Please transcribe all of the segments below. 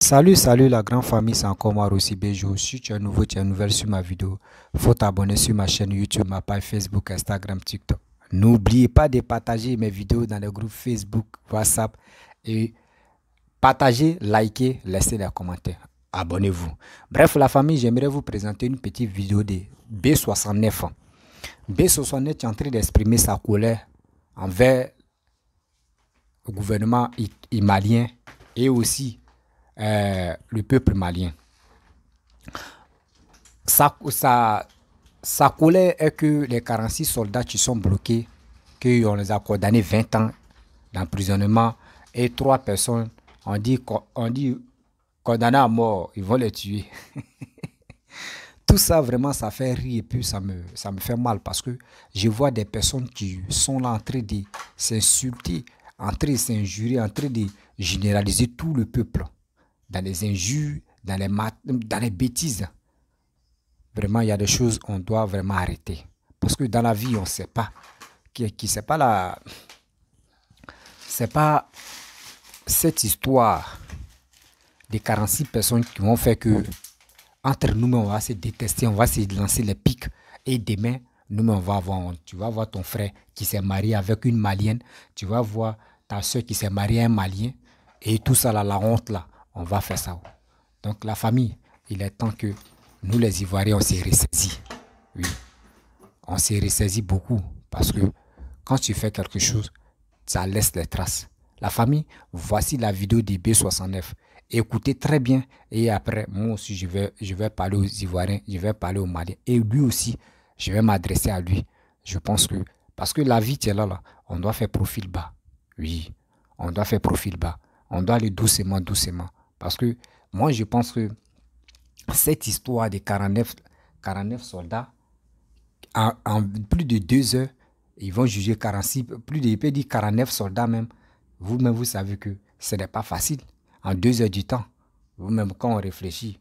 Salut la grande famille, c'est encore moi Rossi Bejo. Si tu es nouveau, tu es nouvelle sur ma vidéo, faut t'abonner sur ma chaîne YouTube, ma page Facebook, Instagram, TikTok. N'oubliez pas de partager mes vidéos dans les groupes Facebook, WhatsApp et partager, liker, laisser des commentaires. Abonnez-vous. Bref, la famille, j'aimerais vous présenter une petite vidéo de B69. B69 est en train d'exprimer sa colère envers le gouvernement malien et aussi le peuple malien. Sa colère est que les 46 soldats qui sont bloqués, qu'on les a condamnés 20 ans d'emprisonnement et 3 personnes, on dit condamnées à mort, ils vont les tuer. Tout ça, vraiment, ça fait rire et puis ça me fait mal parce que je vois des personnes qui sont là en train de s'insulter, en train de s'injurer, en train de généraliser tout le peuple dans les injures, dans les bêtises. Vraiment, il y a des choses qu'on doit vraiment arrêter. Parce que dans la vie, on ne sait pas. C'est pas cette histoire de 46 personnes qui vont faire que entre nous, on va se détester, on va se lancer les pics. Et demain, nous, on va avoir honte. Tu vas voir ton frère qui s'est marié avec une malienne. Tu vas voir ta soeur qui s'est mariée à un malien. Et tout ça, là, la honte, là, on va faire ça. Donc, la famille, il est temps que nous, les Ivoiriens, on s'est ressaisis. Oui, on s'est ressaisis beaucoup. Parce que quand tu fais quelque chose, ça laisse les traces. La famille, voici la vidéo de B69. Écoutez très bien et après, moi aussi, je vais parler aux Ivoiriens, je vais parler aux Maliens. Et lui aussi, je vais m'adresser à lui. Je pense que, parce que la vie, tu es là, on doit faire profil bas. Oui, on doit faire profil bas. On doit aller doucement, doucement. Parce que moi, je pense que cette histoire de 49 soldats, en plus de 2 heures, ils vont juger 46, plus de 49 soldats même. Vous-même, vous savez que ce n'est pas facile. En 2 heures du temps, vous-même, quand on réfléchit,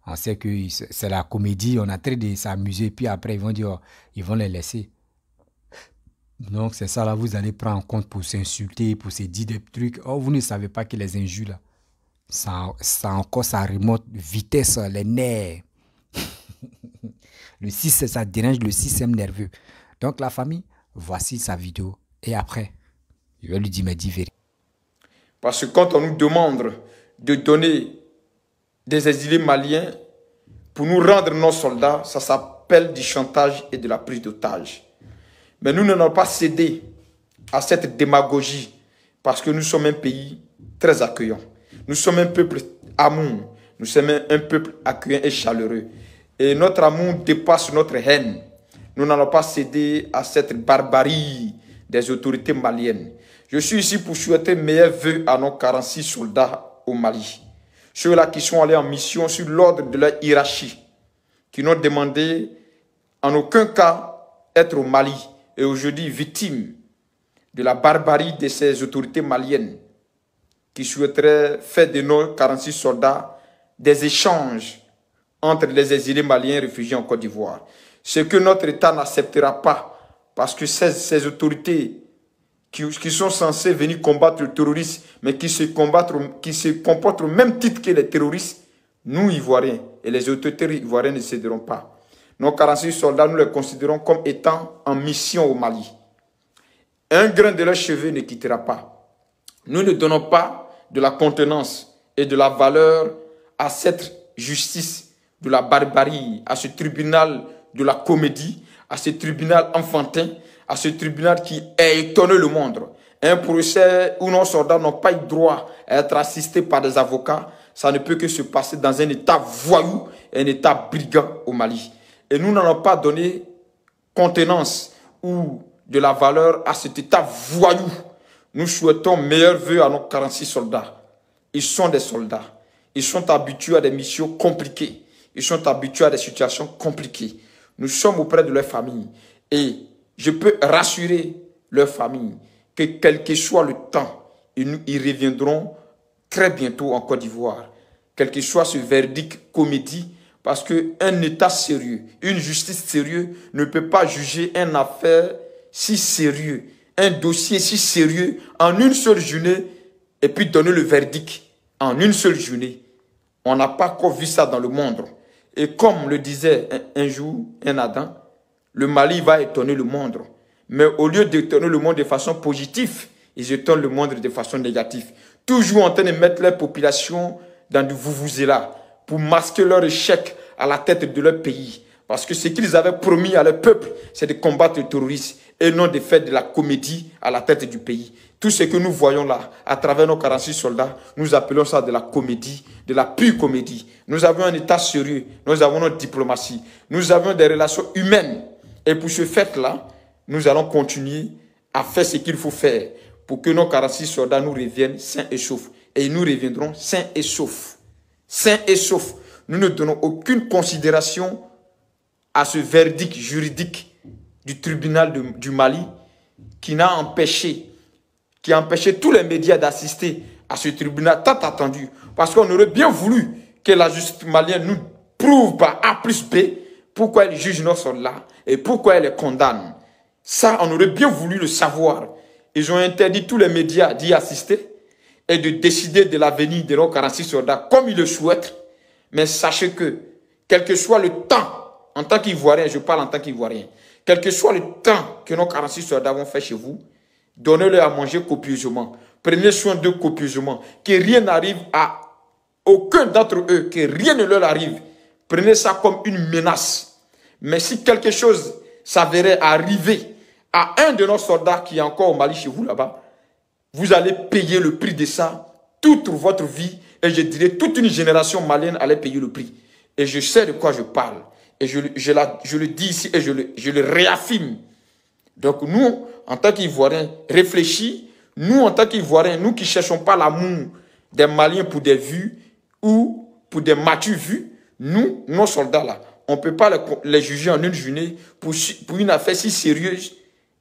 on sait que c'est la comédie, on a très de s'amuser, puis après, ils vont dire, oh, ils vont les laisser. Donc, c'est ça, là, vous allez prendre en compte pour s'insulter, pour se dire des trucs. Oh, vous ne savez pas que les injures, là, ça remonte vitesse, les nerfs. Le 6, ça dérange le système nerveux. Donc, la famille, voici sa vidéo. Et après, je vais lui dire mes 10 vérités. Parce que quand on nous demande de donner des exilés maliens pour nous rendre nos soldats, ça s'appelle du chantage et de la prise d'otage. Mais nous n'allons pas céder à cette démagogie parce que nous sommes un pays très accueillant. Nous sommes un peuple amour. Nous sommes un peuple accueillant et chaleureux. Et notre amour dépasse notre haine. Nous n'allons pas céder à cette barbarie des autorités maliennes. Je suis ici pour souhaiter meilleurs vœux à nos 46 soldats au Mali. Ceux-là qui sont allés en mission sur l'ordre de leur hiérarchie, qui n'ont demandé en aucun cas être au Mali et aujourd'hui victimes de la barbarie de ces autorités maliennes qui souhaiteraient faire de nos 46 soldats des échanges entre les exilés maliens réfugiés en Côte d'Ivoire. Ce que notre État n'acceptera pas parce que ces autorités qui sont censés venir combattre le terrorisme, mais qui se comportent au même titre que les terroristes, nous, Ivoiriens, et les autorités ivoiriennes ne céderont pas. Nos 46 soldats, nous les considérons comme étant en mission au Mali. Un grain de leurs cheveux ne quittera pas. Nous ne donnons pas de la contenance et de la valeur à cette justice de la barbarie, à ce tribunal de la comédie, à ce tribunal enfantin, à ce tribunal qui a étonné le monde. Un procès où nos soldats n'ont pas eu droit à être assistés par des avocats, ça ne peut que se passer dans un état voyou, un état brigand au Mali. Et nous n'allons pas donner contenance ou de la valeur à cet état voyou. Nous souhaitons meilleurs vœux à nos 46 soldats. Ils sont des soldats. Ils sont habitués à des missions compliquées. Ils sont habitués à des situations compliquées. Nous sommes auprès de leur famille. Et je peux rassurer leur famille que quel que soit le temps, ils reviendront très bientôt en Côte d'Ivoire. Quel que soit ce verdict comédie, parce qu'un État sérieux, une justice sérieuse ne peut pas juger une affaire si sérieuse, un dossier si sérieux en une seule journée et puis donner le verdict en une seule journée. On n'a pas encore vu ça dans le monde. Et comme le disait un jour un Adam, le Mali va étonner le monde. Mais au lieu d'étonner le monde de façon positive, ils étonnent le monde de façon négative. Toujours en train de mettre leur population dans du vuvuzela pour masquer leur échec à la tête de leur pays. Parce que ce qu'ils avaient promis à leur peuple, c'est de combattre le terrorisme et non de faire de la comédie à la tête du pays. Tout ce que nous voyons là, à travers nos 46 soldats, nous appelons ça de la comédie, de la pure comédie. Nous avons un État sérieux, nous avons notre diplomatie, nous avons des relations humaines. Et pour ce fait-là, nous allons continuer à faire ce qu'il faut faire pour que nos 46 soldats nous reviennent sains et saufs. Et nous reviendrons sains et saufs. Sains et saufs. Nous ne donnons aucune considération à ce verdict juridique du tribunal du Mali qui a empêché tous les médias d'assister à ce tribunal tant attendu. Parce qu'on aurait bien voulu que la justice malienne nous prouve par A plus B pourquoi elle juge nos soldats et pourquoi elle les condamne. Ça, on aurait bien voulu le savoir. Ils ont interdit tous les médias d'y assister et de décider de l'avenir de nos 46 soldats comme ils le souhaitent. Mais sachez que, quel que soit le temps, en tant qu'Ivoirien, je parle en tant qu'Ivoirien, quel que soit le temps que nos 46 soldats vont faire chez vous, donnez-leur à manger copieusement. Prenez soin d'eux copieusement. Que rien n'arrive à aucun d'entre eux, que rien ne leur arrive. Prenez ça comme une menace. Mais si quelque chose s'avérait arriver à un de nos soldats qui est encore au Mali chez vous là-bas, vous allez payer le prix de ça toute votre vie. Et je dirais toute une génération malienne allait payer le prix. Et je sais de quoi je parle. Et je le dis ici et je le réaffirme. Donc nous, en tant qu'Ivoiriens, réfléchis. Nous, en tant qu'Ivoiriens, nous qui ne cherchons pas l'amour des Maliens pour des vues ou pour des matures vues, nous, nos soldats là, on ne peut pas les juger en une journée pour une affaire si sérieuse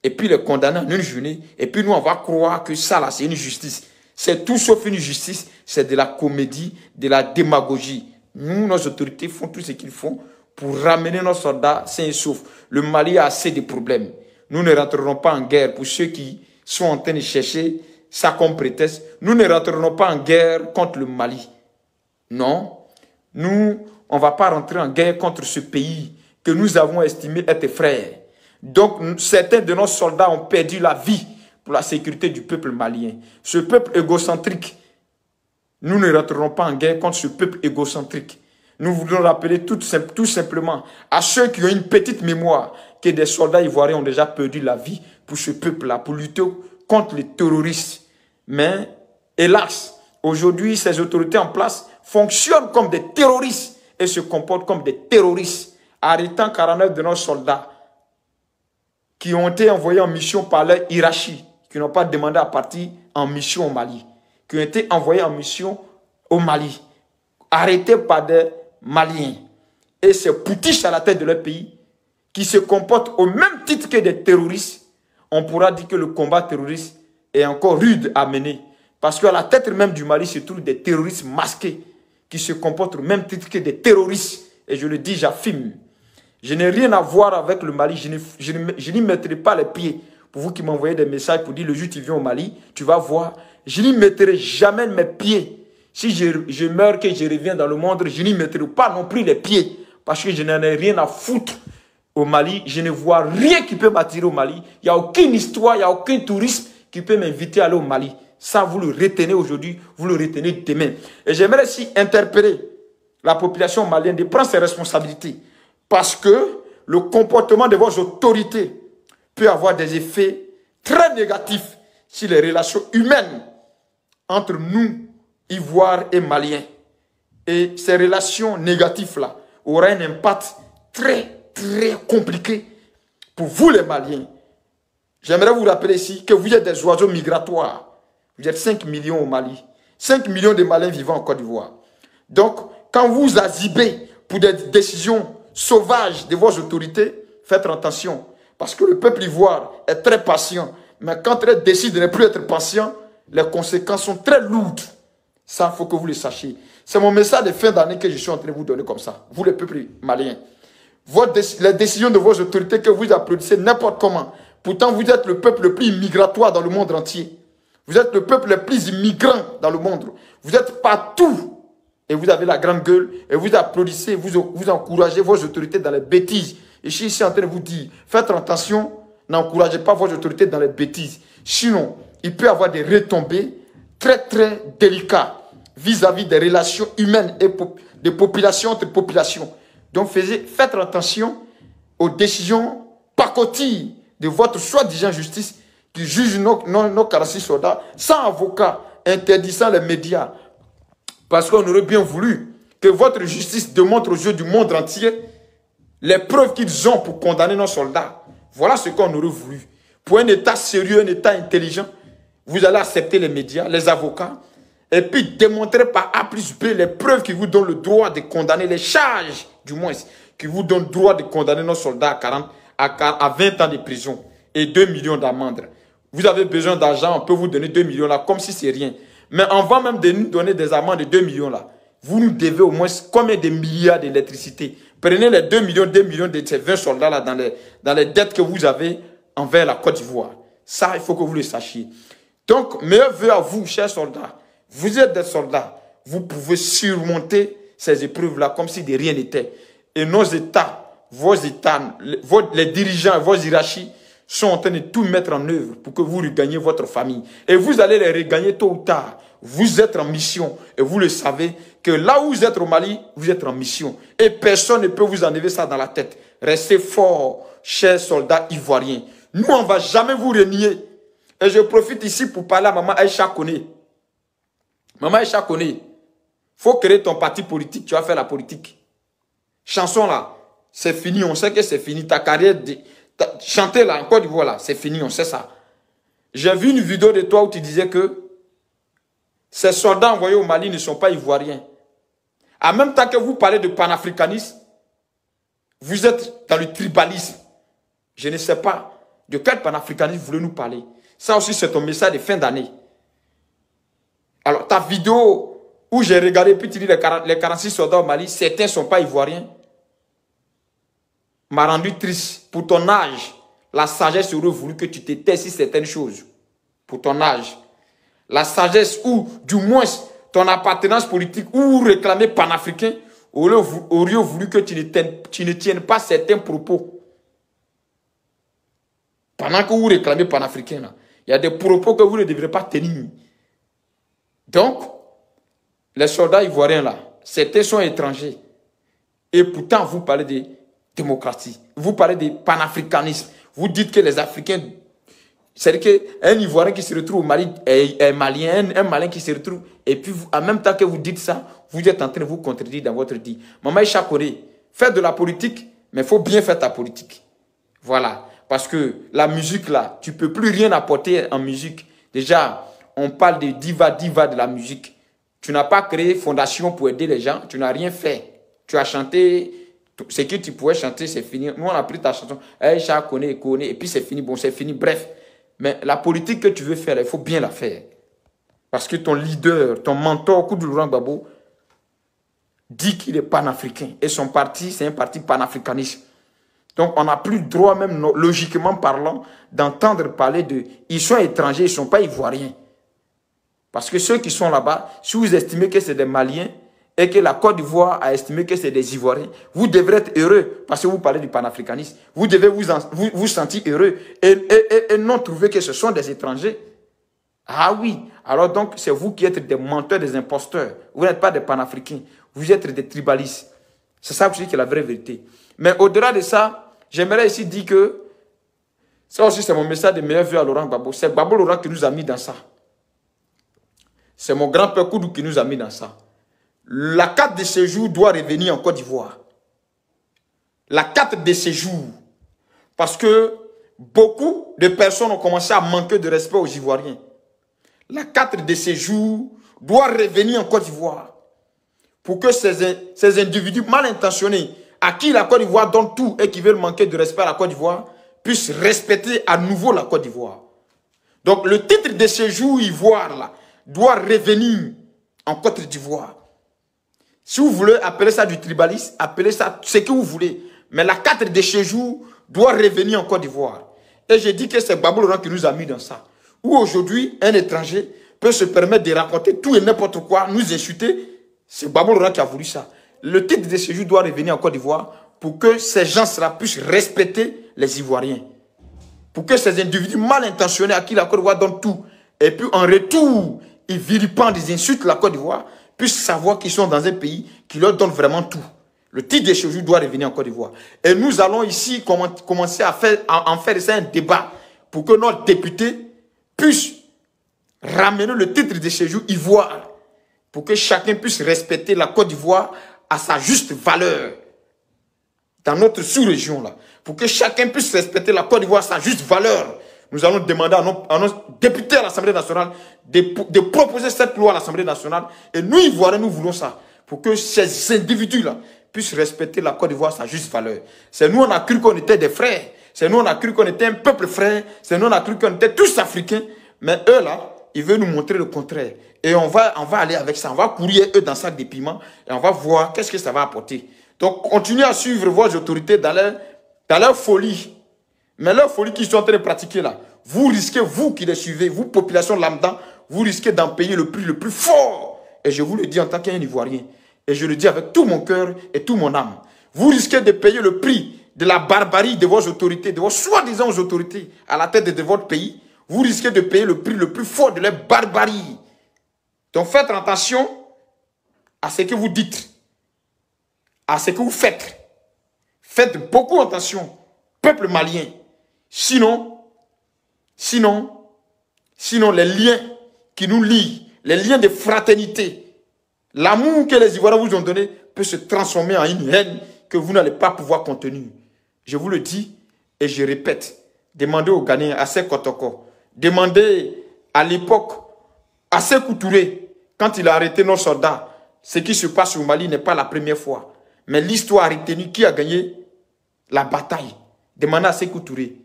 et puis les condamner en une journée. Et puis nous, on va croire que ça là, c'est une justice. C'est tout sauf une justice, c'est de la comédie, de la démagogie. Nous, nos autorités font tout ce qu'ils font pour ramener nos soldats sains et saufs. Le Mali a assez de problèmes. Nous ne rentrerons pas en guerre pour ceux qui sont en train de chercher ça comme prétexte. Nous ne rentrerons pas en guerre contre le Mali. Non. Nous, on ne va pas rentrer en guerre contre ce pays que nous avons estimé être frère. Donc, certains de nos soldats ont perdu la vie pour la sécurité du peuple malien. Ce peuple égocentrique, nous ne rentrerons pas en guerre contre ce peuple égocentrique. Nous voulons rappeler tout simplement à ceux qui ont une petite mémoire que des soldats ivoiriens ont déjà perdu la vie pour ce peuple-là, pour lutter contre les terroristes. Mais, hélas, aujourd'hui, ces autorités en place fonctionnent comme des terroristes et se comportent comme des terroristes, arrêtant 49 de nos soldats qui ont été envoyés en mission par leur hiérarchie, qui n'ont pas demandé à partir en mission au Mali, qui ont été envoyés en mission au Mali, arrêtés par des Maliens. Et c'est Poutiche à la tête de leur pays qui se comportent au même titre que des terroristes. On pourra dire que le combat terroriste est encore rude à mener. Parce qu'à la tête même du Mali se trouvent des terroristes masqués qui se comportent au même titre que des terroristes. Et je le dis, j'affirme. Je n'ai rien à voir avec le Mali. Je n'y mettrai pas les pieds. Pour vous qui m'envoyez des messages pour dire le jour où tu viens au Mali, tu vas voir. Je n'y mettrai jamais mes pieds. Si je meurs, que je reviens dans le monde, je n'y mettrai pas non plus les pieds. Parce que je n'en ai rien à foutre au Mali. Je ne vois rien qui peut m'attirer au Mali. Il n'y a aucune histoire, il n'y a aucun tourisme qui peut m'inviter à aller au Mali. Ça, vous le retenez aujourd'hui, vous le retenez demain. Et j'aimerais aussi interpeller la population malienne de prendre ses responsabilités. Parce que le comportement de vos autorités peut avoir des effets très négatifs sur les relations humaines entre nous, Ivoire et Maliens. Et ces relations négatives-là auront un impact très, très compliqué pour vous les Maliens. J'aimerais vous rappeler ici que vous êtes des oiseaux migratoires. Vous êtes 5 millions au Mali. 5 millions de Maliens vivant en Côte d'Ivoire. Donc, quand vous azibez pour des décisions sauvages de vos autorités, faites attention. Parce que le peuple ivoire est très patient. Mais quand il décide de ne plus être patient, les conséquences sont très lourdes. Ça, il faut que vous le sachiez. C'est mon message de fin d'année que je suis en train de vous donner comme ça. Vous, le peuple malien. Les décisions de vos autorités que vous applaudissez n'importe comment. Pourtant, vous êtes le peuple le plus migratoire dans le monde entier. Vous êtes le peuple le plus immigrant dans le monde. Vous êtes partout. et vous avez la grande gueule, et vous applaudissez, vous encouragez vos autorités dans les bêtises. Et je suis ici en train de vous dire, faites attention, n'encouragez pas vos autorités dans les bêtises. Sinon, il peut y avoir des retombées très très délicates vis-à-vis des relations humaines et des populations entre populations. Donc faites attention aux décisions pacotilles de votre soi-disant justice qui juge nos 46 soldats sans avocat, interdisant les médias. Parce qu'on aurait bien voulu que votre justice démontre aux yeux du monde entier les preuves qu'ils ont pour condamner nos soldats. Voilà ce qu'on aurait voulu. Pour un État sérieux, un État intelligent, vous allez accepter les médias, les avocats, et puis démontrer par A plus B les preuves qui vous donnent le droit de condamner, les charges, du moins, qui vous donnent le droit de condamner nos soldats à 20 ans de prison et 2 millions d'amendes. Vous avez besoin d'argent, on peut vous donner 2 millions là, comme si c'est rien. Mais avant même de nous donner des amendes de 2 millions là, vous nous devez au moins combien de milliards d'électricité? Prenez les 2 millions de ces 20 soldats là dans les dettes que vous avez envers la Côte d'Ivoire. Ça, il faut que vous le sachiez. Donc, meilleur vœu à vous, chers soldats. Vous êtes des soldats. Vous pouvez surmonter ces épreuves-là comme si de rien n'était. Et nos États, vos États, les dirigeants, vos hiérarchies sont en train de tout mettre en œuvre pour que vous regagniez votre famille. Et vous allez les regagner tôt ou tard. Vous êtes en mission et vous le savez que là où vous êtes au Mali, vous êtes en mission. Et personne ne peut vous enlever ça dans la tête. Restez forts, chers soldats ivoiriens. Nous, on ne va jamais vous renier. Et je profite ici pour parler à maman Aïcha Koné. Maman Aïcha Koné, il faut créer ton parti politique, tu vas faire la politique. Chanson là, c'est fini, on sait que c'est fini. Ta carrière, chanter là, en Côte d'Ivoire là, c'est fini, on sait ça. J'ai vu une vidéo de toi où tu disais que ces soldats envoyés au Mali ne sont pas ivoiriens. En même temps que vous parlez de panafricanisme, vous êtes dans le tribalisme. Je ne sais pas de quel panafricanisme vous voulez nous parler. Ça aussi, c'est ton message de fin d'année. Alors, ta vidéo où j'ai regardé, puis tu dis les 46 soldats au Mali, certains ne sont pas ivoiriens, m'a rendu triste. Pour ton âge, la sagesse aurait voulu que tu te tais sur certaines choses. Pour ton âge. La sagesse ou, du moins, ton appartenance politique ou réclamer panafricain aurait voulu que tu ne tiennes pas certains propos. Pendant que vous réclamez panafricain, il y a des propos que vous ne devrez pas tenir. Donc, les soldats ivoiriens là, certains sont étrangers. Et pourtant, vous parlez de démocratie. Vous parlez de panafricanisme. Vous dites que les Africains... C'est-à-dire qu'un Ivoirien qui se retrouve au Mali est malien, un Malien qui se retrouve... Et puis, en même temps que vous dites ça, vous êtes en train de vous contredire dans votre dit. Maman Aïcha Koné, faites de la politique, mais il faut bien faire ta politique. Voilà. Parce que la musique là, tu ne peux plus rien apporter en musique. Déjà, on parle de diva de la musique. Tu n'as pas créé fondation pour aider les gens, tu n'as rien fait. Tu as chanté... Ce que tu pouvais chanter, c'est fini. Nous, on a pris ta chanson. Aïcha Koné, et puis c'est fini. Bon, c'est fini. Bref. Mais la politique que tu veux faire, il faut bien la faire. Parce que ton leader, ton mentor, Koudou Laurent Gbagbo, dit qu'il est panafricain. Et son parti, c'est un parti panafricaniste. Donc, on n'a plus le droit, même logiquement parlant, d'entendre parler de... Ils sont étrangers, ils ne sont pas ivoiriens. Parce que ceux qui sont là-bas, si vous estimez que c'est des Maliens, et que la Côte d'Ivoire a estimé que c'est des Ivoiriens, vous devrez être heureux parce que vous parlez du panafricanisme. Vous devez vous sentir heureux et non trouver que ce sont des étrangers. Ah oui, alors donc c'est vous qui êtes des menteurs, des imposteurs. Vous n'êtes pas des panafricains, vous êtes des tribalistes. C'est ça aussi qui est la vraie vérité. Mais au-delà de ça, j'aimerais ici dire que ça aussi c'est mon message de meilleur vœu à Laurent Gbagbo. C'est Gbagbo Laurent qui nous a mis dans ça. C'est mon grand-père Koudou qui nous a mis dans ça. La carte de séjour doit revenir en Côte d'Ivoire. La carte de séjour. Parce que beaucoup de personnes ont commencé à manquer de respect aux Ivoiriens. La carte de séjour doit revenir en Côte d'Ivoire. Pour que ces individus mal intentionnés, à qui la Côte d'Ivoire donne tout et qui veulent manquer de respect à la Côte d'Ivoire, puissent respecter à nouveau la Côte d'Ivoire. Donc le titre de séjour ivoire là, doit revenir en Côte d'Ivoire. Si vous voulez appeler ça du tribalisme, appelez ça ce que vous voulez. Mais la carte de séjour doit revenir en Côte d'Ivoire. Et j'ai dit que c'est Gbagbo Laurent qui nous a mis dans ça. Où aujourd'hui, un étranger peut se permettre de raconter tout et n'importe quoi, nous insulter, C'est Gbagbo Laurent qui a voulu ça. Le titre de séjour doit revenir en Côte d'Ivoire pour que ces gens-là puissent respecter les Ivoiriens. Pour que ces individus mal intentionnés à qui la Côte d'Ivoire donne tout, et puis en retour, ils vilipendent, ils insultent la Côte d'Ivoire, puissent savoir qu'ils sont dans un pays qui leur donne vraiment tout. Le titre de séjour doit revenir en Côte d'Ivoire. Et nous allons ici commencer à en faire un débat pour que nos députés puissent ramener le titre de séjour ivoire, pour que chacun puisse respecter la Côte d'Ivoire à sa juste valeur dans notre sous-région là. Pour que chacun puisse respecter la Côte d'Ivoire à sa juste valeur. Nous allons demander à nos députés à l'Assemblée nationale de proposer cette loi à l'Assemblée nationale. Et nous, Ivoiriens, nous voulons ça. Pour que ces individus-là puissent respecter la Côte d'Ivoire à sa juste valeur. C'est nous, on a cru qu'on était des frères. C'est nous, on a cru qu'on était un peuple frère. C'est nous, on a cru qu'on était tous africains. Mais eux, là, ils veulent nous montrer le contraire. Et on va aller avec ça. On va courir eux dans le sac de piment. Et on va voir qu'est-ce que ça va apporter. Donc, continuez à suivre vos autorités dans leur folie. Mais leur folie qu'ils sont en train de pratiquer là, vous risquez, vous qui les suivez, vous, population lambda, vous risquez d'en payer le prix le plus fort. Et je vous le dis en tant qu'un Ivoirien. Et je le dis avec tout mon cœur et toute mon âme. Vous risquez de payer le prix de la barbarie de vos autorités, de vos soi-disant autorités à la tête de votre pays. Vous risquez de payer le prix le plus fort de leur barbarie. Donc faites attention à ce que vous dites, à ce que vous faites. Faites beaucoup attention, peuple malien. Sinon, les liens qui nous lient, les liens de fraternité, l'amour que les Ivoiriens vous ont donné peut se transformer en une haine que vous n'allez pas pouvoir contenir. Je vous le dis et je répète, demandez aux Ghanéens, à Sékou Kotoko, demandez à l'époque à Sékou Touré, quand il a arrêté nos soldats, ce qui se passe au Mali n'est pas la première fois. Mais l'histoire a retenu qui a gagné la bataille. Demandez à Sékou Touré.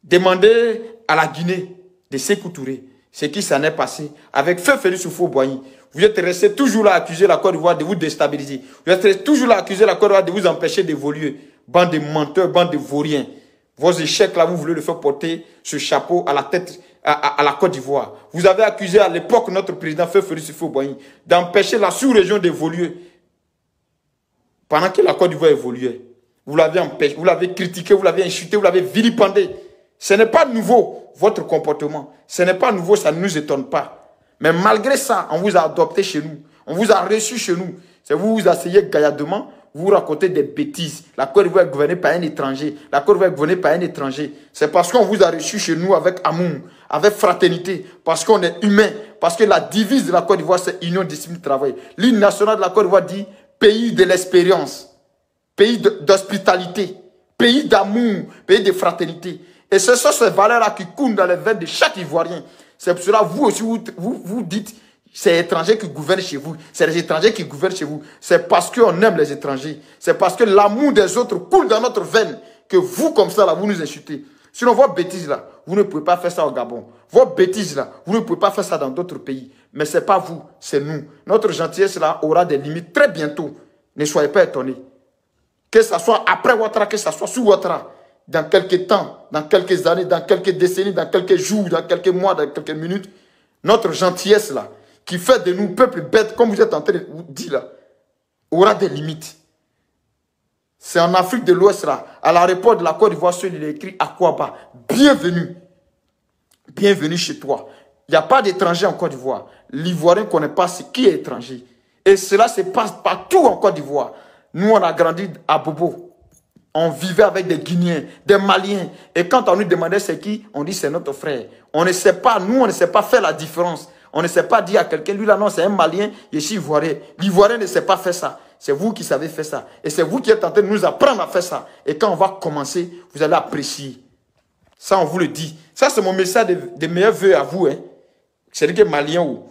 Demandez à la Guinée de Sékou Touré ce qui s'en est passé avec Feu Félix Houphouët-Boigny. Vous êtes resté toujours là à accuser la Côte d'Ivoire de vous déstabiliser. Vous êtes resté toujours là à accuser la Côte d'Ivoire de vous empêcher d'évoluer. Bande de menteurs, bande de vauriens. Vos échecs là, vous voulez le faire porter ce chapeau à la tête, à la Côte d'Ivoire. Vous avez accusé à l'époque notre président Feu Félix Houphouët-Boigny d'empêcher la sous-région d'évoluer. Pendant que la Côte d'Ivoire évoluait. Vous l'avez empêché, vous l'avez critiqué, vous l'avez insulté, vous l'avez vilipendé. Ce n'est pas nouveau, votre comportement. Ce n'est pas nouveau, ça ne nous étonne pas. Mais malgré ça, on vous a adopté chez nous. On vous a reçu chez nous. C'est vous vous asseyez gaillardement, vous racontez des bêtises. La Côte d'Ivoire est gouvernée par un étranger. La Côte d'Ivoire est gouvernée par un étranger. C'est parce qu'on vous a reçu chez nous avec amour, avec fraternité, parce qu'on est humain, parce que la devise de la Côte d'Ivoire, c'est union, discipline, travail. L'hymne national de la Côte d'Ivoire dit pays de l'expérience. Pays d'hospitalité, pays d'amour, pays de fraternité. Et ce sont ces valeurs-là qui coulent dans les veines de chaque Ivoirien. C'est pour cela, vous aussi, vous dites, c'est les étrangers qui gouvernent chez vous. C'est les étrangers qui gouvernent chez vous. C'est parce qu'on aime les étrangers. C'est parce que l'amour des autres coule dans notre veine que vous, comme ça, là, vous nous insultez. Sinon, vos bêtises, là, vous ne pouvez pas faire ça au Gabon. Vos bêtises, là, vous ne pouvez pas faire ça dans d'autres pays. Mais ce n'est pas vous, c'est nous. Notre gentillesse, là, aura des limites très bientôt. Ne soyez pas étonnés. Que ce soit après Ouattara, que ce soit sous Ouattara, dans quelques temps, dans quelques années, dans quelques décennies, dans quelques jours, dans quelques mois, dans quelques minutes, notre gentillesse là, qui fait de nous peuple bête, comme vous êtes en train de vous dire là, aura des limites. C'est en Afrique de l'Ouest là, à l'aéroport de la Côte d'Ivoire, il est écrit Akwaba, bienvenue. Bienvenue chez toi. Il n'y a pas d'étrangers en Côte d'Ivoire. L'Ivoirien ne connaît pas ce qui est étranger. Et cela se passe partout en Côte d'Ivoire. Nous, on a grandi à Bobo. On vivait avec des Guinéens, des Maliens. Et quand on nous demandait c'est qui, on dit c'est notre frère. On ne sait pas, nous, on ne sait pas faire la différence. On ne sait pas dire à quelqu'un, lui là, non, c'est un Malien, je suis Ivoirien. L'Ivoirien ne sait pas faire ça. C'est vous qui savez faire ça. Et c'est vous qui êtes en train de nous apprendre à faire ça. Et quand on va commencer, vous allez apprécier. Ça, on vous le dit. Ça, c'est mon message de meilleurs vœux à vous. Hein. C'est-à-dire que Malien ou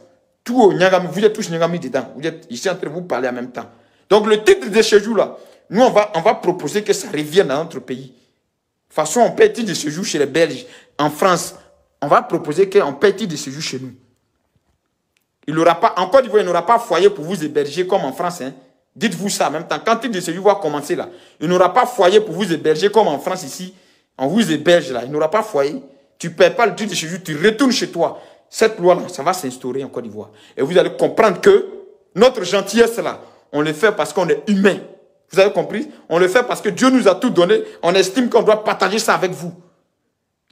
tout au Nyangami, vous êtes tous Nyangami dedans. Vous êtes ici en train de vous parler en même temps. Donc, le titre de séjour, là, nous, on va proposer que ça revienne dans notre pays. De toute façon, on paie titre de séjour chez les Belges. En France, on va proposer qu'on paie titre de séjour chez nous. Il n'aura pas, en Côte d'Ivoire, il n'aura pas foyer pour vous héberger comme en France. Hein. Dites-vous ça en même temps. Quand le titre de séjour va commencer, là, il n'aura pas foyer pour vous héberger comme en France ici. On vous héberge, là. Il n'aura pas foyer. Tu ne paies pas le titre de séjour, tu retournes chez toi. Cette loi-là, ça va s'instaurer en Côte d'Ivoire. Et vous allez comprendre que Notre gentillesse là, on le fait parce qu'on est humain. Vous avez compris? On le fait parce que Dieu nous a tout donné. On estime qu'on doit partager ça avec vous.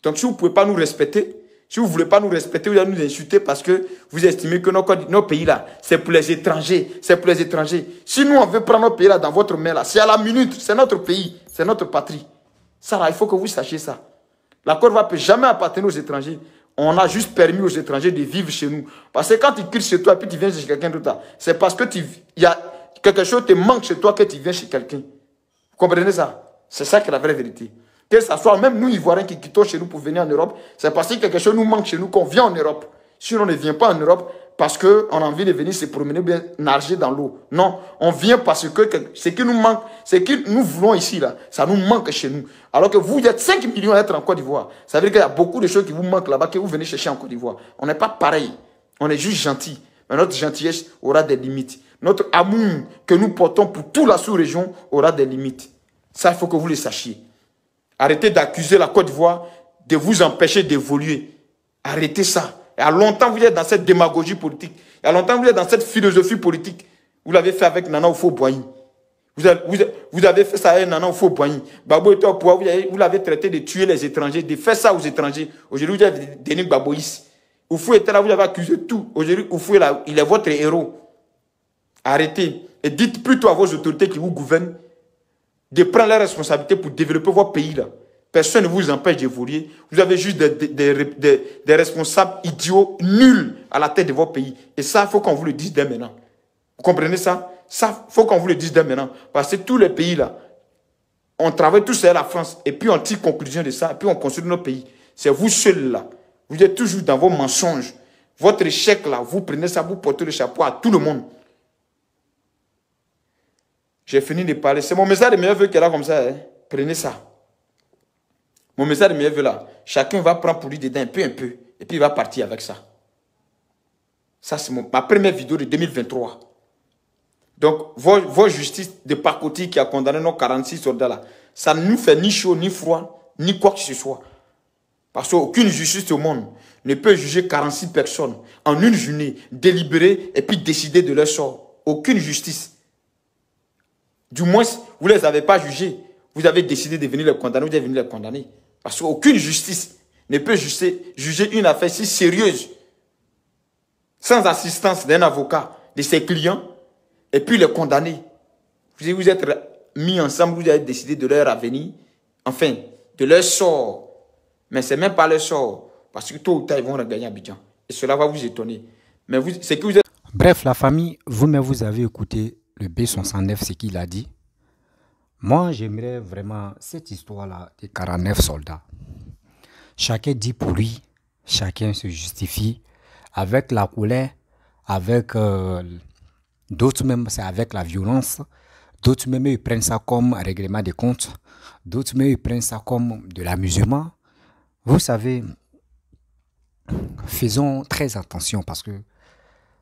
Donc si vous ne pouvez pas nous respecter, si vous ne voulez pas nous respecter, vous allez nous insulter parce que vous estimez que nos pays là, c'est pour les étrangers. C'est pour les étrangers. Si nous on veut prendre nos pays là dans votre main là, c'est à la minute. C'est notre pays. C'est notre patrie. Ça là, il faut que vous sachiez ça. La Côte d'Ivoire ne peut jamais appartenir aux étrangers. On a juste permis aux étrangers de vivre chez nous. Parce que quand tu quittes chez toi et puis tu viens chez quelqu'un d'autre, c'est parce que il y a quelque chose qui te manque chez toi que tu viens chez quelqu'un. Vous comprenez ça? C'est ça qui est la vraie vérité. Que ce soit même nous, Ivoiriens, qui quittons chez nous pour venir en Europe, c'est parce que quelque chose nous manque chez nous qu'on vient en Europe. Si on ne vient pas en Europe parce qu'on a envie de venir se promener ou bien nager dans l'eau. Non, on vient parce que ce qui nous manque, ce que nous voulons ici, là, ça nous manque chez nous. Alors que vous êtes 5 millions à être en Côte d'Ivoire. Ça veut dire qu'il y a beaucoup de choses qui vous manquent là-bas que vous venez chercher en Côte d'Ivoire. On n'est pas pareil. On est juste gentil. Mais notre gentillesse aura des limites. Notre amour que nous portons pour toute la sous-région aura des limites. Ça, il faut que vous le sachiez. Arrêtez d'accuser la Côte d'Ivoire de vous empêcher d'évoluer. Arrêtez ça. Il y a longtemps, vous êtes dans cette démagogie politique. Il y a longtemps, vous êtes dans cette philosophie politique. Vous l'avez fait avec Nana Oufo-Boigny. Vous avez fait ça avec Nana Oufo-Boigny. Babo était au pouvoir, vous l'avez traité de tuer les étrangers, de faire ça aux étrangers. Aujourd'hui, vous avez Denis Baboïs. Oufo était là, vous avez accusé tout. Aujourd'hui, Oufo est là, il est votre héros. Arrêtez. Et dites plutôt à vos autorités qui vous gouvernent de prendre la responsabilité pour développer votre pays là. Personne ne vous empêche d'évoluer. Vous avez juste des responsables idiots, nuls à la tête de votre pays. Et ça, il faut qu'on vous le dise dès maintenant. Vous comprenez ça? Ça, il faut qu'on vous le dise dès maintenant. Parce que tous les pays là, on travaille tous à la France. Et puis on tire conclusion de ça. Et puis on construit nos pays. C'est vous seuls là. Vous êtes toujours dans vos mensonges. Votre échec là, vous prenez ça, vous portez le chapeau à tout le monde. J'ai fini de parler. C'est mon message de meilleur vœu qui est là comme ça. Hein. Prenez ça. Mon message de meilleur vœu là. Chacun va prendre pour lui dedans un peu. Et puis il va partir avec ça. Ça, c'est ma première vidéo de 2023. Donc, vos justices de Pakoti qui a condamné nos 46 soldats là, ça ne nous fait ni chaud, ni froid, ni quoi que ce soit. Parce qu'aucune justice au monde ne peut juger 46 personnes en une journée, délibérer et puis décider de leur sort. Aucune justice. Du moins, vous ne les avez pas jugés. Vous avez décidé de venir les condamner, vous avez venu les condamner. Parce qu'aucune justice ne peut juger une affaire si sérieuse sans assistance d'un avocat, de ses clients, et puis les condamner. Vous êtes mis ensemble, vous avez décidé de leur avenir, enfin, de leur sort. Mais ce n'est même pas leur sort, parce que tôt ou tard, ils vont regagner Abidjan. Et cela va vous étonner. Mais c'est que vous êtes... Bref, la famille, vous-même, vous avez écouté le B69, ce qu'il a dit. Moi, j'aimerais vraiment cette histoire-là des 49 soldats. Chacun dit pour lui, chacun se justifie avec la colère, avec d'autres même, c'est avec la violence. D'autres même, ils prennent ça comme un règlement de comptes. D'autres même, ils prennent ça comme de l'amusement. Vous savez, faisons très attention parce que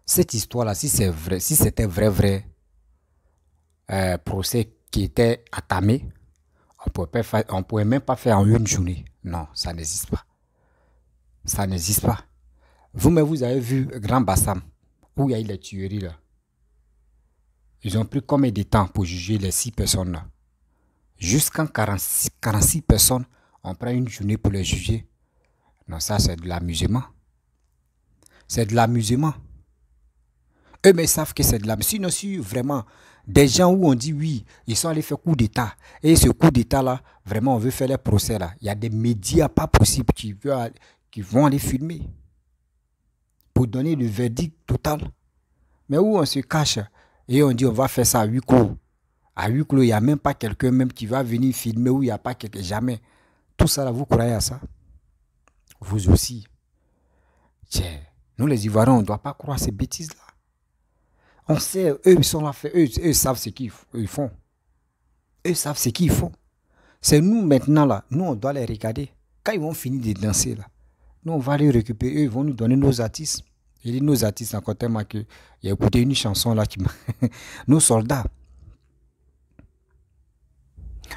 cette histoire-là, si c'est vrai, si c'était vrai procès qui était attamé, on ne pourrait même pas faire en une journée. Non, ça n'existe pas. Ça n'existe pas. Vous-même, vous avez vu Grand Bassam, où il y a eu les tueries là. Ils ont pris combien de temps pour juger les 6 personnes là? Jusqu'en 46 personnes, on prend une journée pour les juger. Non, ça c'est de l'amusement. C'est de l'amusement. Eux, mais ils savent que c'est de l'amusement. Sinon, si vraiment, des gens où on dit oui, ils sont allés faire coup d'État. Et ce coup d'État là, vraiment, on veut faire les procès là. Il y a des médias pas possibles qui vont aller filmer. Pour donner le verdict total. Mais où on se cache et on dit on va faire ça à huis clos. À huis clos, il n'y a même pas quelqu'un même qui va venir filmer où il n'y a pas quelqu'un. Jamais. Tout ça là, vous croyez à ça? Vous aussi. Tiens, nous les Ivoiriens, on ne doit pas croire à ces bêtises-là. On sait, eux, ils sont là, eux savent ce qu'ils font. Eux savent ce qu'ils font. C'est nous maintenant là, nous on doit les regarder. Quand ils vont finir de danser là, nous on va les récupérer, eux ils vont nous donner nos artistes. Je dis nos artistes encore tellement que j'ai écouté une chanson là qui m'a... Nos soldats.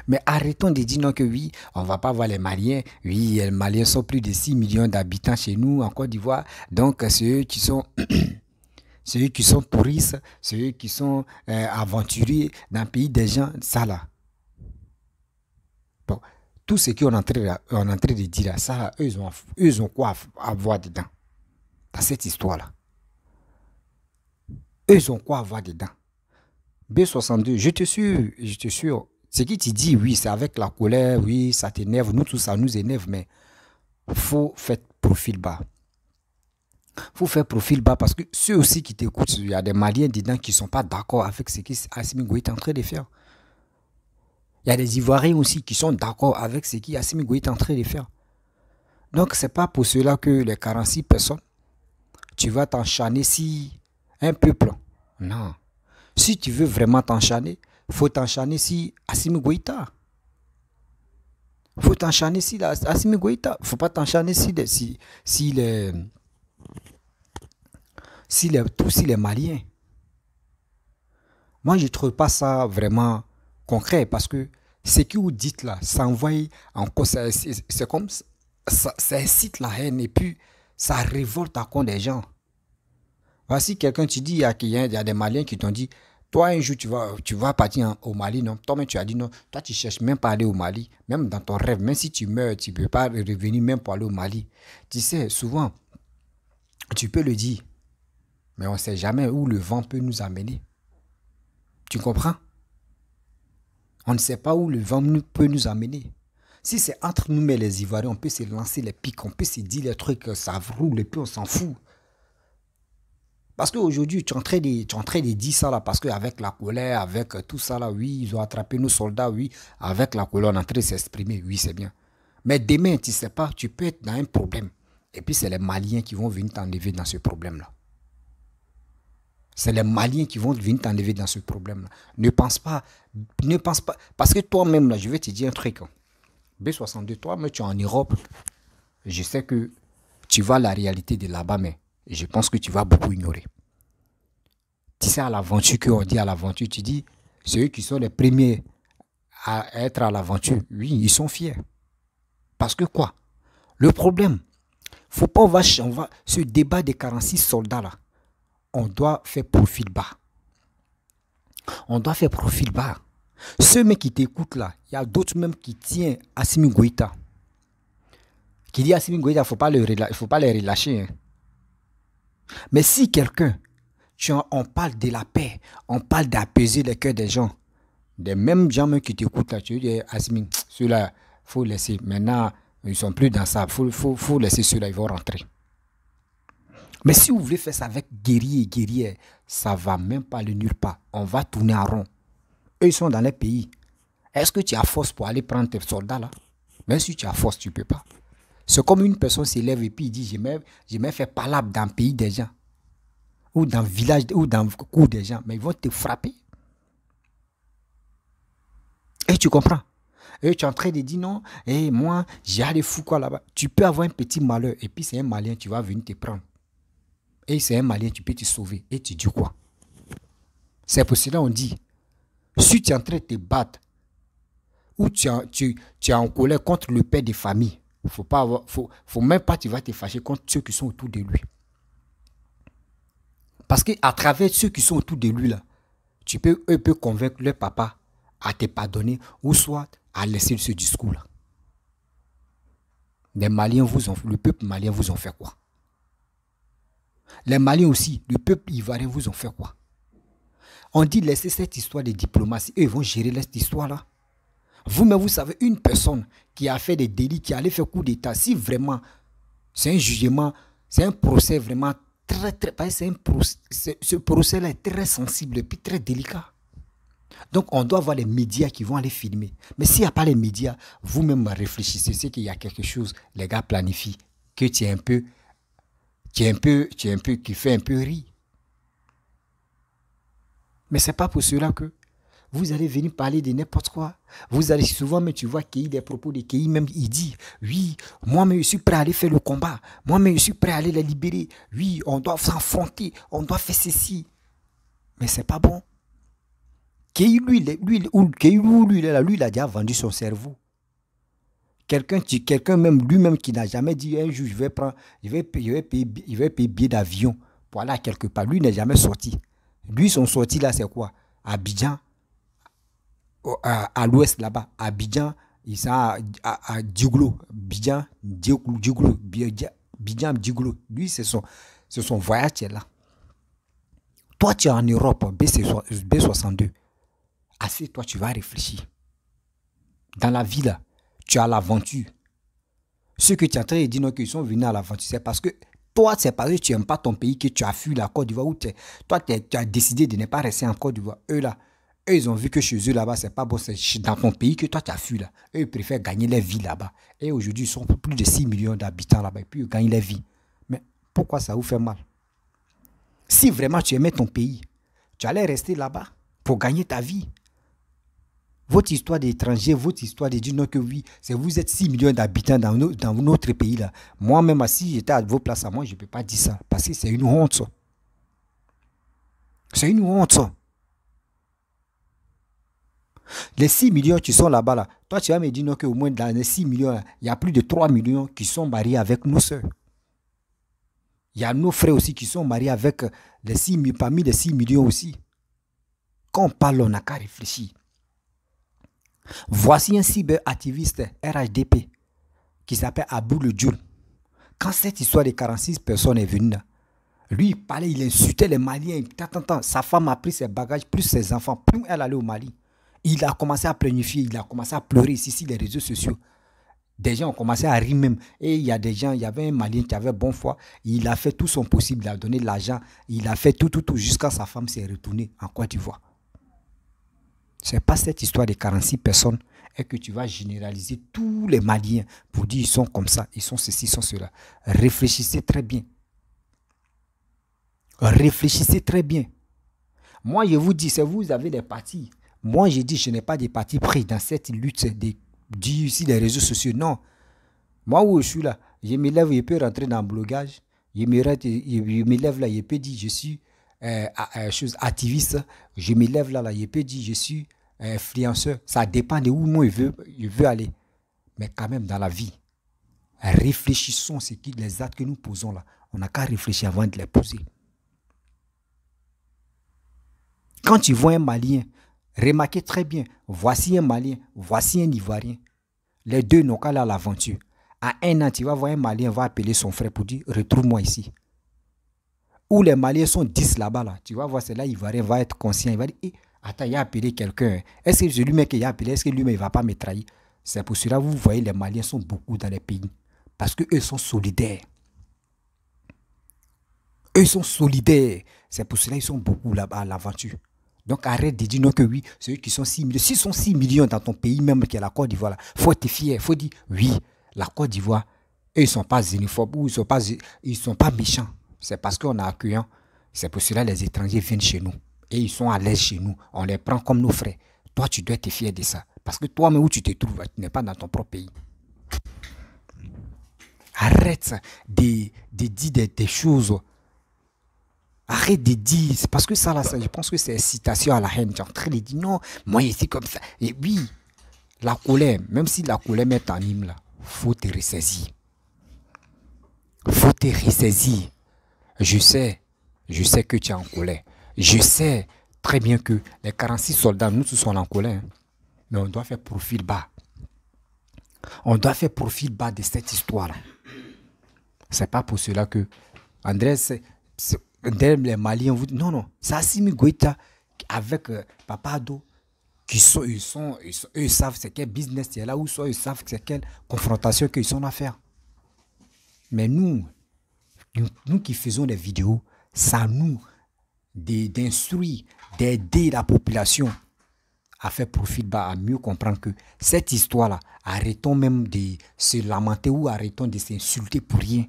Mais arrêtons de dire non que oui, on ne va pas voir les Maliens. Oui, les Maliens sont plus de 6 millions d'habitants chez nous en Côte d'Ivoire. Donc, c'est eux qui sont... ceux qui sont touristes, ceux qui sont aventuriers dans le pays des gens, ça là. Bon, tout ce qu'on est en train de dire là, ça là, eux ont quoi à voir dedans, dans cette histoire-là. Eux ont quoi à voir dedans. B62, je te suis. Ce qui te dit, oui, c'est avec la colère, oui, ça t'énerve, nous, tout ça nous énerve, mais faut faire profil bas. Faut faire profil bas parce que ceux aussi qui t'écoutent, il y a des Maliens dedans qui ne sont pas d'accord avec ce qu'Assimi Goïta est en train de faire. Il y a des Ivoiriens aussi qui sont d'accord avec ce qu'Assimi Goïta est en train de faire. Donc, ce n'est pas pour cela que les 46 personnes, tu vas t'enchaîner si un peuple. Non. Si tu veux vraiment t'enchaîner, il faut t'enchaîner si Assimi Goïta. Il faut t'enchaîner si Assimi Goïta. Il ne faut pas t'enchaîner si les Maliens. Moi, je ne trouve pas ça vraiment concret parce que ce que vous dites là, ça envoie encore, c'est comme ça incite la haine et puis ça révolte à compte des gens. Voici quelqu'un, tu dis, il y a des Maliens qui t'ont dit, toi un jour tu vas partir au Mali, non? Toi-même tu as dit non, toi tu ne cherches même pas à aller au Mali, même dans ton rêve, même si tu meurs, tu ne peux pas revenir même pour aller au Mali. Tu sais, souvent, tu peux le dire, mais on ne sait jamais où le vent peut nous amener. Tu comprends? On ne sait pas où le vent peut nous amener. Si c'est entre nous mais les Ivoiriens, on peut se lancer les pics, on peut se dire les trucs, ça roule et puis on s'en fout. Parce qu'aujourd'hui, tu es en train de dire ça là, parce qu'avec la colère, avec tout ça là, oui, ils ont attrapé nos soldats, oui, avec la colère, on est en train de s'exprimer, oui, c'est bien. Mais demain, tu ne sais pas, tu peux être dans un problème. Et puis c'est les Maliens qui vont venir t'enlever dans ce problème-là. C'est les Maliens qui vont venir t'enlever dans ce problème-là. Ne pense pas. Parce que toi-même, là, je vais te dire un truc. B62, toi-même, tu es en Europe. Je sais que tu vois la réalité de là-bas, mais je pense que tu vas beaucoup ignorer. Tu sais, à l'aventure, qu'on dit à l'aventure, tu dis, ceux qui sont les premiers à être à l'aventure, oui, ils sont fiers. Parce que quoi? Le problème, faut pas, on va, ce débat des 46 soldats là, on doit faire profil bas. On doit faire profil bas. Ceux mecs qui t'écoutent là, il y a d'autres même qui tiennent Assimi Goïta. Qui dit Assimi Goïta, il ne faut pas les relâcher. Hein. Mais si quelqu'un, on parle de la paix, on parle d'apaiser les cœurs des gens, des mêmes gens qui t'écoutent là, tu dis Assimi, ceux-là, il faut laisser. Maintenant, ils ne sont plus dans ça, il faut laisser ceux-là, ils vont rentrer. Mais si vous voulez faire ça avec guerriers, ça ne va même pas aller nulle part. On va tourner en rond. Eux, ils sont dans les pays. Est-ce que tu as force pour aller prendre tes soldats là? Même si tu as force, tu ne peux pas. C'est comme une personne s'élève et puis il dit, je m'ai fait palabre dans le pays des gens. Ou dans le village, ou dans le cours des gens. Mais ils vont te frapper. Et tu comprends? Et tu es en train de dire non, et moi, j'ai allé fou quoi là-bas. Tu peux avoir un petit malheur et puis c'est un Malien, tu vas venir te prendre. Et c'est un Malien, tu peux te sauver. Et tu dis quoi? C'est pour cela qu'on dit, si tu es en train de te battre, ou tu es en colère contre le père de famille, faut même pas tu vas te fâcher contre ceux qui sont autour de lui. Parce qu'à travers ceux qui sont autour de lui, là, eux peuvent convaincre leur papa à te pardonner ou soit à laisser ce discours-là. Le peuple malien vous ont fait quoi? Les Maliens aussi, le peuple ivoirien vous ont fait quoi? On dit laisser cette histoire de diplomatie, eux ils vont gérer cette histoire-là. Vous-même, vous savez, une personne qui a fait des délits, qui allait faire coup d'État, si vraiment c'est un jugement, c'est un procès vraiment très, ce procès-là est très sensible et puis très délicat. Donc, on doit avoir les médias qui vont aller filmer. Mais s'il n'y a pas les médias, vous-même réfléchissez, c'est qu'il y a quelque chose, les gars planifient, que qui fait un peu rire. Mais ce n'est pas pour cela que vous allez venir parler de n'importe quoi. Vous allez souvent, mais tu vois qu'il des propos de Kéhi, même il dit, oui, moi-même je suis prêt à aller faire le combat. Moi-même je suis prêt à aller les libérer. Oui, on doit s'affronter, on doit faire ceci. Mais c'est pas bon. Kéhi, lui, il a déjà vendu son cerveau. Quelqu'un même lui-même qui n'a jamais dit un jour, je vais payer billet d'avion pour aller à quelque part. Lui n'est jamais sorti. Lui, son sorti là, c'est quoi? Abidjan, à l'ouest là-bas. Abidjan, il s'est à Djiglo. Abidjan, Djiglo. Abidjan, Djiglo. Lui, c'est son voyage qui est là. Toi, tu es en Europe, B62. Assez, toi, tu vas réfléchir. Dans la vie, là, tu as l'aventure. Ceux que tu es en train de dire qu'ils sont venus à l'aventure, c'est parce que toi, c'est parce que tu n'aimes pas ton pays que tu as fui la Côte d'Ivoire. Toi, tu as décidé de ne pas rester en Côte d'Ivoire. Eux, là, eux, ils ont vu que chez eux, là-bas, c'est pas bon. C'est dans ton pays que toi, tu as fui, là. Eux, ils préfèrent gagner leur vie là-bas. Et aujourd'hui, ils sont plus de 6 millions d'habitants là-bas. Et puis, ils gagnent leur vie. Mais pourquoi ça vous fait mal? Si vraiment tu aimais ton pays, tu allais rester là-bas pour gagner ta vie. Votre histoire d'étranger, votre histoire de dire non que oui, c'est vous êtes 6 millions d'habitants dans notre pays là. Moi-même, si j'étais à vos places à moi, je ne peux pas dire ça. Parce que c'est une honte ça. C'est une honte ça. Les 6 millions qui sont là-bas là, toi tu vas me dire non qu'au moins dans les 6 millions, là, il y a plus de 3 millions qui sont mariés avec nos soeurs. Il y a nos frères aussi qui sont mariés avec les 6 millions, parmi les 6 millions aussi. Quand on parle, on n'a qu'à réfléchir. Voici un cyberactiviste RHDP qui s'appelle Abou Le Djoul. Quand cette histoire de 46 personnes est venue, là, lui, il parlait, il insultait les Maliens. Sa femme a pris ses bagages, plus ses enfants, plus elle allait au Mali. Il a commencé à planifier, il a commencé à pleurer ici sur les réseaux sociaux. Des gens ont commencé à rire même. Et il y a des gens, il y avait un Malien qui avait bonne foi. Il a fait tout son possible, il a donné de l'argent. Il a fait tout, jusqu'à sa femme s'est retournée en Côte d'Ivoire. Ce n'est pas cette histoire de 46 personnes et que tu vas généraliser tous les Maliens pour dire ils sont comme ça, ils sont ceci, ils sont cela. Réfléchissez très bien. Réfléchissez très bien. Moi, je vous dis, c'est vous avez des partis. Moi, je dis, je n'ai pas de parti pris dans cette lutte dire ici les réseaux sociaux. Non. Moi, où je suis là, je me lève, je peux rentrer dans le blogage. Je me lève là, je peux dire, je suis activiste. Je me lève là, je peux dire, je suis influenceur. Ça dépend de où moi je veux aller. Mais quand même, dans la vie, réfléchissons ce qui les actes que nous posons là. On n'a qu'à réfléchir avant de les poser. Quand tu vois un Malien, remarquez très bien, voici un Malien, voici un Ivoirien. Les deux n'ont qu'à aller à l'aventure. À un an, tu vas voir un Malien va appeler son frère pour dire, retrouve-moi ici. Où les Maliens sont 10 là-bas, là, tu vas voir, c'est là, l'Ivoirien va être conscient. Il va dire, attends, il a appelé quelqu'un. Est-ce que c'est lui-même qui a appelé? Est-ce que lui-même ne va pas me trahir? C'est pour cela que vous voyez, les Maliens sont beaucoup dans les pays. Parce qu'eux sont solidaires. Eux sont solidaires. C'est pour cela qu'ils sont beaucoup là-bas à l'aventure. Donc arrête de dire non que oui, c'est eux qui sont 6 millions. S'ils sont 6 millions dans ton pays même qui est la Côte d'Ivoire, il faut être fier. Il faut dire oui, la Côte d'Ivoire, eux ils ne sont pas xénophobes ou ils sont pas méchants. C'est parce qu'on est accueillant. C'est pour cela que les étrangers viennent chez nous. Et ils sont à l'aise chez nous. On les prend comme nos frères. Toi, tu dois être fier de ça. Parce que toi-même où tu te trouves, tu n'es pas dans ton propre pays. Arrête de dire des choses. Arrête de dire, c'est parce que ça, là, je pense que c'est incitation à la haine. Tu es en train de dire, non, moi, ici, comme ça. Et oui, la colère, même si la colère t'anime, là, faut te ressaisir. Faut te ressaisir. Je sais que tu es en colère. Je sais très bien que les 46 soldats, nous tous sommes en colère. Hein. Mais on doit faire profil bas. On doit faire profil bas de cette histoire-là. C'est pas pour cela que Andrés, les Maliens vous disent, non, c'est Assimi Goïta avec Papado qui eux savent c'est quel business il y a là, ou soit ils savent c'est quelle confrontation qu'ils sont à faire. Mais nous qui faisons des vidéos, ça nous d'instruire, d'aider la population à faire profil bas, à mieux comprendre que cette histoire-là, arrêtons même de se lamenter ou arrêtons de s'insulter pour rien.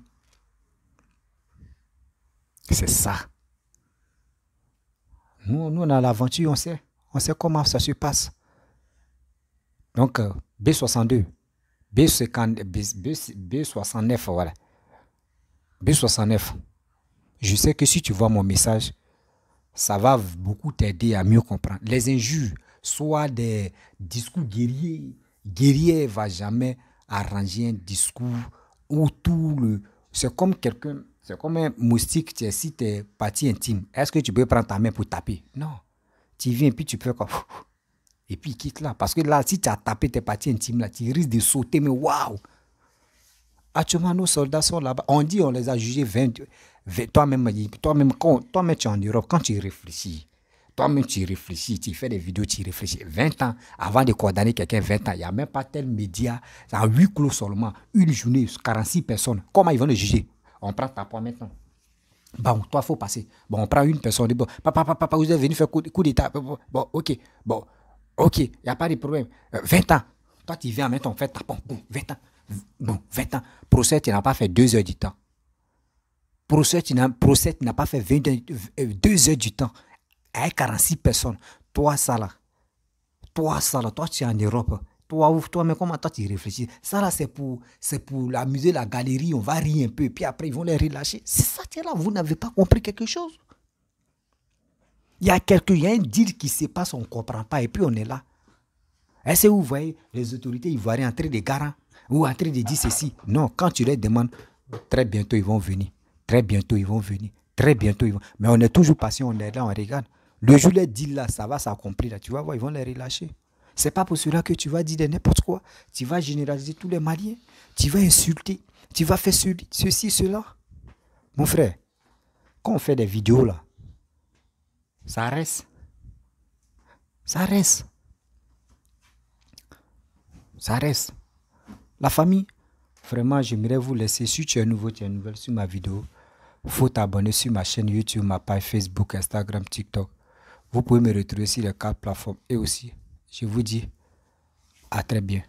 C'est ça. Nous, on a l'aventure, on sait comment ça se passe. Donc, B62, B69, voilà. B69, je sais que si tu vois mon message, ça va beaucoup t'aider à mieux comprendre. Les injures, soit des discours guerriers. Guerrier ne va jamais arranger un discours où tout le... C'est comme quelqu'un... C'est comme un moustique, si tu es partie intime. Est-ce que tu peux prendre ta main pour taper? Non. Tu viens et puis tu peux comme... Et puis quitte là. Parce que là, si tu as tapé tes parties intimes, là, tu risques de sauter, mais waouh! Actuellement, nos soldats sont là-bas. On dit on les a jugés 20 toi-même, toi-même, tu es en Europe, quand tu réfléchis, toi-même, tu réfléchis, tu fais des vidéos, tu réfléchis. 20 ans, avant de condamner quelqu'un, 20 ans, il n'y a même pas tel média. C'est en 8 clos seulement, une journée, 46 personnes. Comment ils vont le juger? On prend ta poids maintenant. Bon, toi, il faut passer. Bon, on prend une personne. Bon, papa, vous êtes venu faire coup d'état. Bon, ok. Bon, ok, il n'y a pas de problème. 20 ans. Toi, tu viens maintenant, on fait ta pompe. 20 ans. Bon, 20 ans. Procès, tu n'as pas fait 2 heures du temps. Procès, tu n'as pas fait 2 heures du temps. Avec 46 personnes. Toi, ça là. Toi, tu es en Europe. Toi, mais comment toi tu réfléchis? Ça là, c'est pour amuser la galerie, on va rire un peu, puis après ils vont les relâcher. C'est ça, là, vous n'avez pas compris quelque chose. Il y a un deal qui se passe, on ne comprend pas, et puis on est là. Est-ce que vous voyez les autorités ivoiriennes en train de garant, ou en train de dire ceci? Non, quand tu leur demandes, très bientôt ils vont venir. Très bientôt ils vont venir. Très bientôt ils vont. Mais on est toujours patient, on est là, on regarde. Le jour les deals là, ça va s'accomplir là, tu vas voir, ils vont les relâcher. C'est pas pour cela que tu vas dire de n'importe quoi. Tu vas généraliser tous les Maliens. Tu vas insulter. Tu vas faire ceci, cela. Mon frère, quand on fait des vidéos là, ça reste. Ça reste. Ça reste. La famille, vraiment, j'aimerais vous laisser. Si tu es nouveau, tu es nouvelle sur ma vidéo, il faut t'abonner sur ma chaîne YouTube, ma page Facebook, Instagram, TikTok. Vous pouvez me retrouver sur les 4 plateformes. Et aussi, je vous dis à très bien.